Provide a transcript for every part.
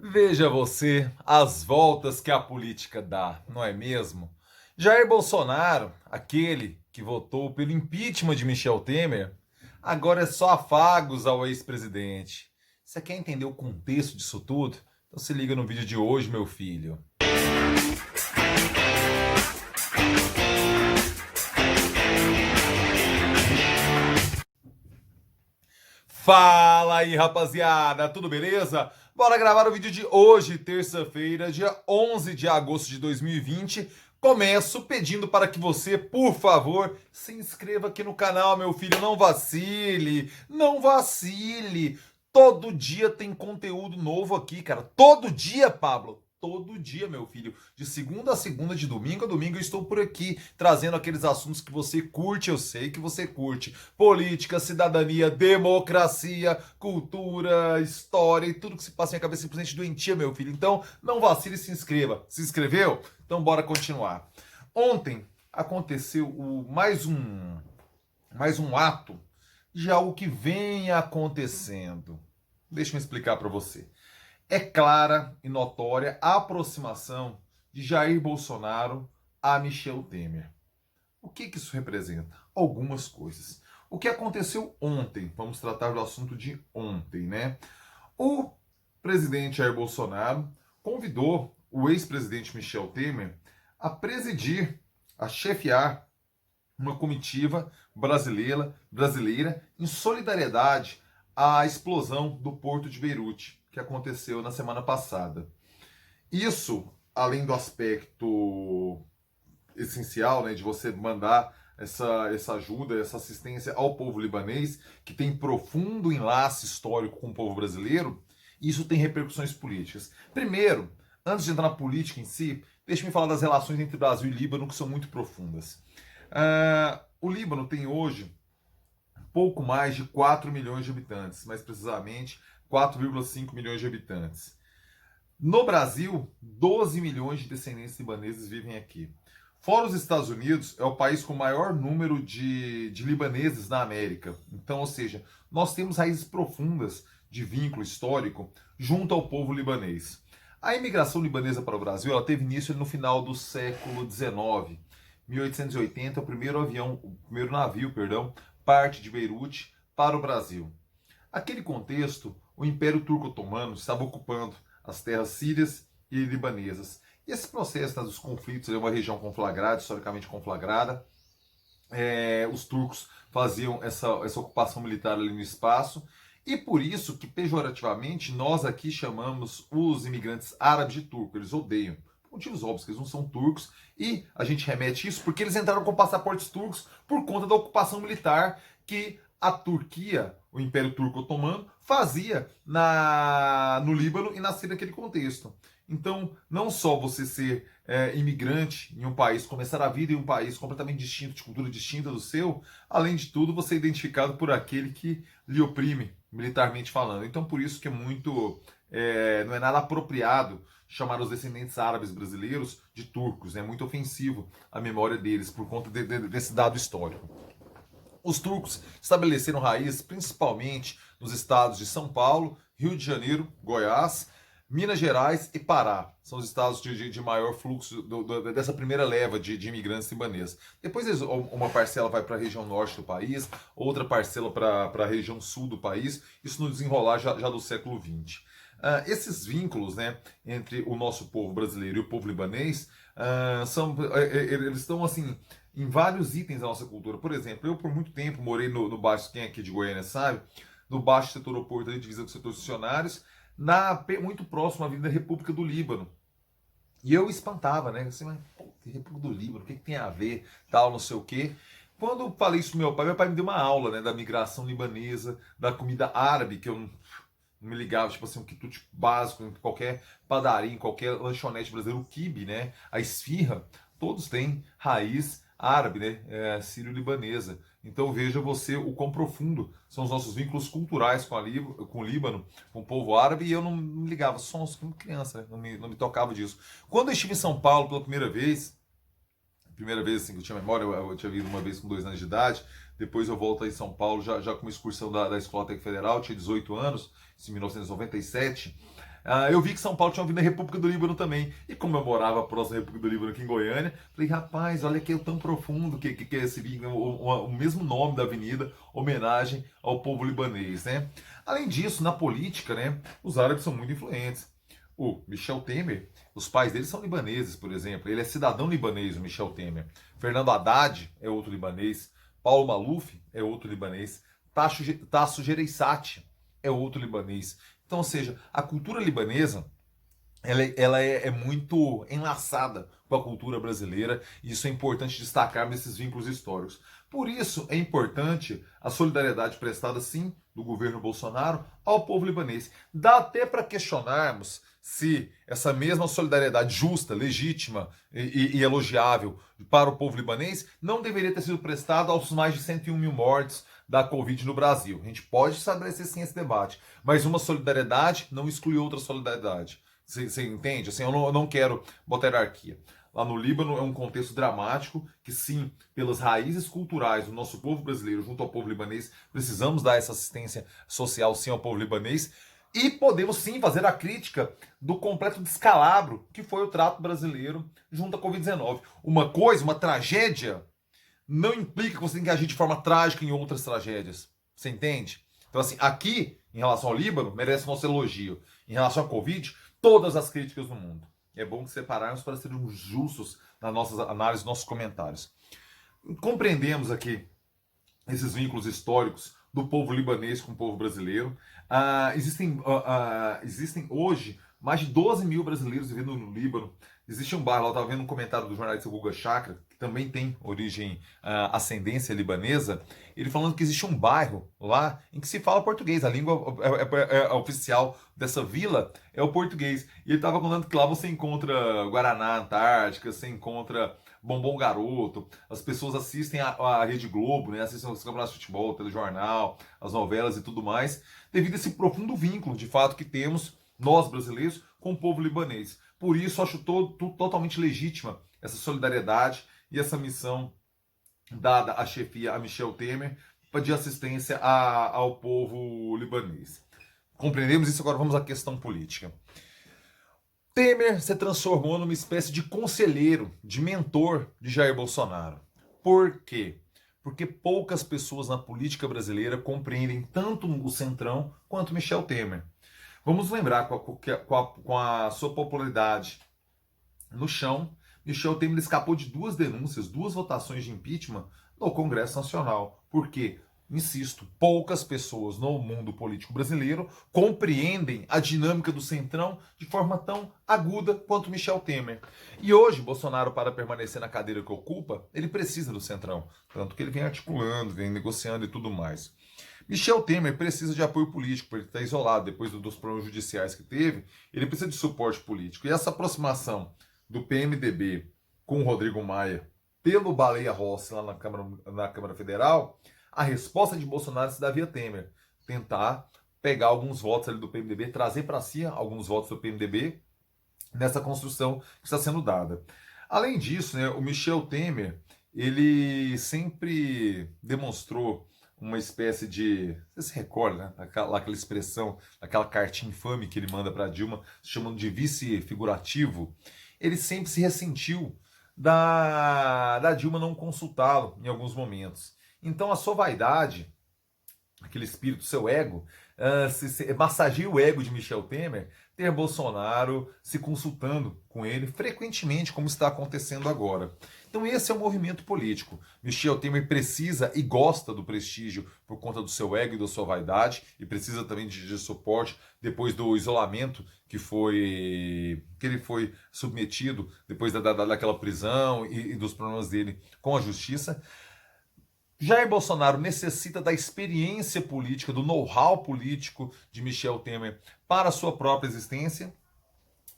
Veja você as voltas que a política dá, não é mesmo? Jair Bolsonaro, aquele que votou pelo impeachment de Michel Temer, agora é só afagos ao ex-presidente. Você quer entender o contexto disso tudo? Então se liga no vídeo de hoje, meu filho. Fala aí, rapaziada, tudo beleza? Bora gravar o vídeo de hoje, terça-feira, dia 11 de agosto de 2020. Começo pedindo para que você, por favor, se inscreva aqui no canal, meu filho. Não vacile, não vacile. Todo dia tem conteúdo novo aqui, cara. Todo dia, Pablo. Todo dia, meu filho. De segunda a segunda, de domingo a domingo, eu estou por aqui trazendo aqueles assuntos que você curte, eu sei que você curte. Política, cidadania, democracia, cultura, história e tudo que se passa na minha cabeça simplesmente doentia, meu filho. Então, não vacile e se inscreva. Se inscreveu? Então, bora continuar. Ontem aconteceu mais um ato de algo que vem acontecendo. Deixa eu explicar para você. É clara e notória a aproximação de Jair Bolsonaro a Michel Temer. O que isso representa? Algumas coisas. O que aconteceu ontem? Vamos tratar do assunto de ontem, né? O presidente Jair Bolsonaro convidou o ex-presidente Michel Temer a presidir, a chefiar uma comitiva brasileira em solidariedade à explosão do porto de Beirute, que aconteceu na semana passada. Isso, além do aspecto essencial, né, de você mandar essa ajuda, essa assistência ao povo libanês, que tem profundo enlace histórico com o povo brasileiro, isso tem repercussões políticas. Primeiro, antes de entrar na política em si, deixe-me falar das relações entre Brasil e Líbano, que são muito profundas. O Líbano tem hoje pouco mais de 4 milhões de habitantes, mais precisamente 4,5 milhões de habitantes. No Brasil, 12 milhões de descendentes libaneses vivem aqui. Fora os Estados Unidos, é o país com o maior número de libaneses na América. Então, ou seja, nós temos raízes profundas de vínculo histórico junto ao povo libanês. A imigração libanesa para o Brasil ela teve início no final do século XIX. 1880, o primeiro navio, parte de Beirute para o Brasil. Naquele contexto, o Império Turco-Otomano estava ocupando as terras sírias e libanesas. E esse processo dos conflitos é uma região conflagrada, historicamente conflagrada. Os turcos faziam essa ocupação militar ali no espaço. E por isso que, pejorativamente, nós aqui chamamos os imigrantes árabes de turco. Eles odeiam. Por motivos óbvios, que eles não são turcos. E a gente remete isso porque eles entraram com passaportes turcos por conta da ocupação militar que a Turquia, o Império Turco Otomano, fazia no Líbano e na Síria naquele contexto. Então, não só você ser imigrante em um país, começar a vida em um país completamente distinto, de cultura distinta do seu, além de tudo, você é identificado por aquele que lhe oprime, militarmente falando. Então, por isso que é muito. Não é nada apropriado chamar os descendentes árabes brasileiros de turcos. É muito ofensivo a memória deles por conta desse dado histórico. Os turcos estabeleceram raízes principalmente nos estados de São Paulo, Rio de Janeiro, Goiás, Minas Gerais e Pará. São os estados de maior fluxo dessa primeira leva de imigrantes libaneses. Depois uma parcela vai para a região norte do país, outra parcela para a região sul do país, isso no desenrolar já do século XX. Esses vínculos, né, entre o nosso povo brasileiro e o povo libanês eles estão assim em vários itens da nossa cultura. Por exemplo, eu por muito tempo morei no baixo, quem é aqui de Goiânia sabe, no baixo setor aeroporto, divisa com o setor funcionários, muito próximo à Avenida República do Líbano. E eu espantava, né? Assim, mas, pô, República do Líbano, o que tem a ver, tal, não sei o quê. Quando eu falei isso pro meu pai me deu uma aula, né, da migração libanesa, da comida árabe, que eu não me ligava, tipo assim, um quitute básico, em qualquer padaria, em qualquer lanchonete brasileiro, o quibe, né? A esfirra, todos têm raiz árabe, né? Sírio-libanesa. Então veja você o quão profundo são os nossos vínculos culturais com o Líbano, com o povo árabe, e eu não me ligava, só como criança, né? Não me tocava disso. Quando eu estive em São Paulo pela primeira vez assim, que eu tinha memória, eu tinha vindo uma vez com 2 anos de idade, depois eu volto aí em São Paulo, já com uma excursão da Escola Técnica Federal, tinha 18 anos, isso em 1997. Eu vi que São Paulo tinha vindo a República do Líbano também. E como eu morava próximo da República do Líbano aqui em Goiânia, falei, rapaz, olha que é tão profundo que é esse vinho, o mesmo nome da avenida, homenagem ao povo libanês, né? Além disso, na política, né, os árabes são muito influentes. O Michel Temer, os pais dele são libaneses, por exemplo. Ele é cidadão libanês, o Michel Temer. Fernando Haddad é outro libanês. Paulo Maluf é outro libanês. Tasso Gereissati é outro libanês. Então, ou seja, a cultura libanesa ela é muito enlaçada com a cultura brasileira e isso é importante destacar nesses vínculos históricos. Por isso é importante a solidariedade prestada, sim, do governo Bolsonaro ao povo libanês. Dá até para questionarmos se essa mesma solidariedade justa, legítima e elogiável para o povo libanês não deveria ter sido prestada aos mais de 101 mil mortes da Covid no Brasil. A gente pode estabelecer sim esse debate, mas uma solidariedade não exclui outra solidariedade. Você entende? Assim, eu não quero botar hierarquia. Lá no Líbano é um contexto dramático que, sim, pelas raízes culturais do nosso povo brasileiro junto ao povo libanês, precisamos dar essa assistência social, sim, ao povo libanês. E podemos, sim, fazer a crítica do completo descalabro que foi o trato brasileiro junto à Covid-19. Uma coisa, uma tragédia, não implica que você tem que agir de forma trágica em outras tragédias. Você entende? Então, assim, aqui, em relação ao Líbano, merece nosso elogio. Em relação à Covid, todas as críticas do mundo. É bom separarmos para sermos justos nas nossas análises, nossos comentários. Compreendemos aqui esses vínculos históricos do povo libanês com o povo brasileiro. Existem hoje mais de 12 mil brasileiros vivendo no Líbano. Existe um bairro, eu estava vendo um comentário do jornalista Guga Chakra, que também tem origem, ascendência libanesa, ele falando que existe um bairro lá em que se fala português, a língua oficial dessa vila é o português. E ele estava contando que lá você encontra Guaraná Antártica, você encontra Bombom Garoto, as pessoas assistem a Rede Globo, né, assistem os campeonatos de futebol, o telejornal, as novelas e tudo mais, devido a esse profundo vínculo, de fato, que temos, nós brasileiros, com o povo libanês. Por isso, acho totalmente legítima essa solidariedade e essa missão dada à chefia, a Michel Temer, de assistência ao povo libanês. Compreendemos isso, agora vamos à questão política. Temer se transformou numa espécie de conselheiro, de mentor de Jair Bolsonaro. Por quê? Porque poucas pessoas na política brasileira compreendem tanto o Centrão quanto Michel Temer. Vamos lembrar, com a sua popularidade no chão, Michel Temer escapou de 2 denúncias, 2 votações de impeachment no Congresso Nacional. Por quê? Insisto, poucas pessoas no mundo político brasileiro compreendem a dinâmica do Centrão de forma tão aguda quanto Michel Temer. E hoje, Bolsonaro, para permanecer na cadeira que ocupa, ele precisa do Centrão. Tanto que ele vem articulando, vem negociando e tudo mais. Michel Temer precisa de apoio político, porque ele está isolado depois dos problemas judiciais que teve, ele precisa de suporte político. E essa aproximação do PMDB com o Rodrigo Maia pelo Baleia Rossi lá na Câmara Federal, a resposta de Bolsonaro se dá via Temer. Tentar pegar alguns votos ali do PMDB, trazer para si alguns votos do PMDB nessa construção que está sendo dada. Além disso, né, o Michel Temer, ele sempre demonstrou uma espécie de... Você se recorda, né? Aquela expressão, aquela cartinha infame que ele manda para Dilma, chamando de vice figurativo. Ele sempre se ressentiu da Dilma não consultá-lo em alguns momentos. Então a sua vaidade, aquele espírito, seu ego, massageia o ego de Michel Temer, ter Bolsonaro se consultando com ele frequentemente, como está acontecendo agora. Então esse é o movimento político. Michel Temer precisa e gosta do prestígio por conta do seu ego e da sua vaidade, e precisa também de suporte depois do isolamento que ele foi submetido depois daquela prisão e dos problemas dele com a justiça. Jair Bolsonaro necessita da experiência política, do know-how político de Michel Temer para a sua própria existência,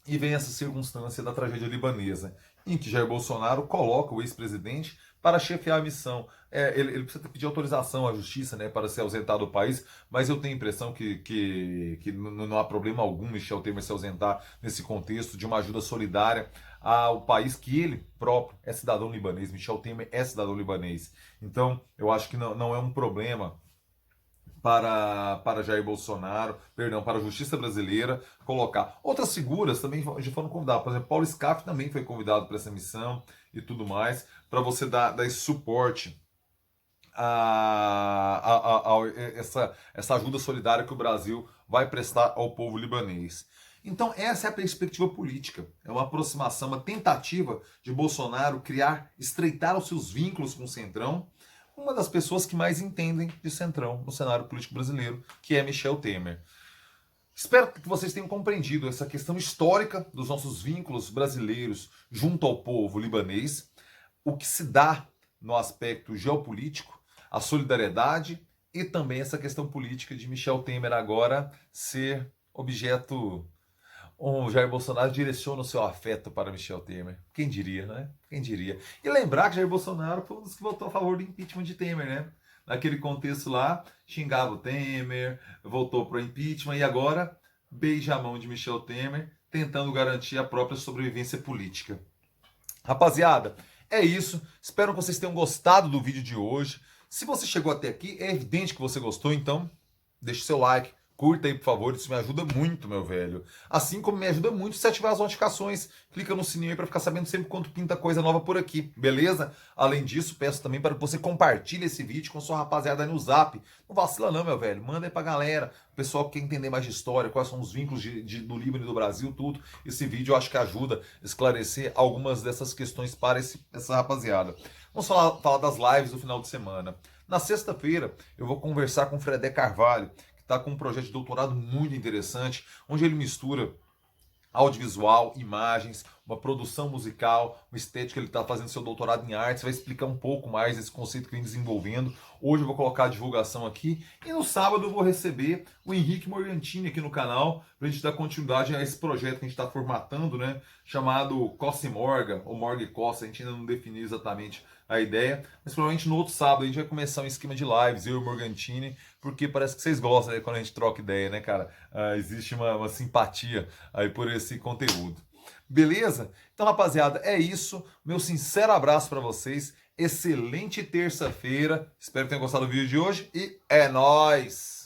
e vem essa circunstância da tragédia libanesa, em que Jair Bolsonaro coloca o ex-presidente para chefiar a missão. Ele precisa pedir autorização à justiça, né, para se ausentar do país, mas eu tenho a impressão que não há problema algum Michel Temer se ausentar nesse contexto de uma ajuda solidária ao país que ele próprio é cidadão libanês. Michel Temer é cidadão libanês. Então, eu acho que não é um problema para Jair Bolsonaro, perdão, para a justiça brasileira colocar. Outras figuras também já foram convidadas, por exemplo, Paulo Scaff também foi convidado para essa missão e tudo mais, para você dar esse suporte essa ajuda solidária que o Brasil vai prestar ao povo libanês. Então essa é a perspectiva política, é uma aproximação, uma tentativa de Bolsonaro criar, estreitar os seus vínculos com o Centrão, uma das pessoas que mais entendem de Centrão no cenário político brasileiro, que é Michel Temer. Espero que vocês tenham compreendido essa questão histórica dos nossos vínculos brasileiros junto ao povo libanês, o que se dá no aspecto geopolítico, a solidariedade e também essa questão política de Michel Temer agora ser objeto. O Jair Bolsonaro direciona o seu afeto para Michel Temer. Quem diria, né? Quem diria? E lembrar que Jair Bolsonaro foi um dos que votou a favor do impeachment de Temer, né? Naquele contexto lá, xingava o Temer, voltou para o impeachment e agora beija a mão de Michel Temer, tentando garantir a própria sobrevivência política. Rapaziada, é isso. Espero que vocês tenham gostado do vídeo de hoje. Se você chegou até aqui, é evidente que você gostou, então deixe seu like, curta aí, por favor, isso me ajuda muito, meu velho. Assim como me ajuda muito se ativar as notificações. Clica no sininho aí para ficar sabendo sempre quando pinta coisa nova por aqui, beleza? Além disso, peço também para que você compartilhe esse vídeo com sua rapaziada aí no Zap. Não vacila não, meu velho. Manda aí pra galera. O pessoal que quer entender mais de história, quais são os vínculos do Líbano e do Brasil, tudo. Esse vídeo eu acho que ajuda a esclarecer algumas dessas questões para essa rapaziada. Vamos falar das lives do final de semana. Na sexta-feira, eu vou conversar com o Fredé Carvalho, que está com um projeto de doutorado muito interessante, onde ele mistura audiovisual, imagens, uma produção musical, uma estética. Ele está fazendo seu doutorado em artes, vai explicar um pouco mais esse conceito que vem desenvolvendo. Hoje eu vou colocar a divulgação aqui e no sábado eu vou receber o Henrique Morgantini aqui no canal para a gente dar continuidade a esse projeto que a gente está formatando, né? Chamado Cosse Morga, ou Morga e Cosse, a gente ainda não definiu exatamente a ideia, mas provavelmente no outro sábado a gente vai começar um esquema de lives, eu e o Morgantini, porque parece que vocês gostam, né, quando a gente troca ideia, né, cara? Existe uma simpatia aí por esse conteúdo. Beleza? Então, rapaziada, é isso. Meu sincero abraço para vocês. Excelente terça-feira. Espero que tenham gostado do vídeo de hoje e é nóis!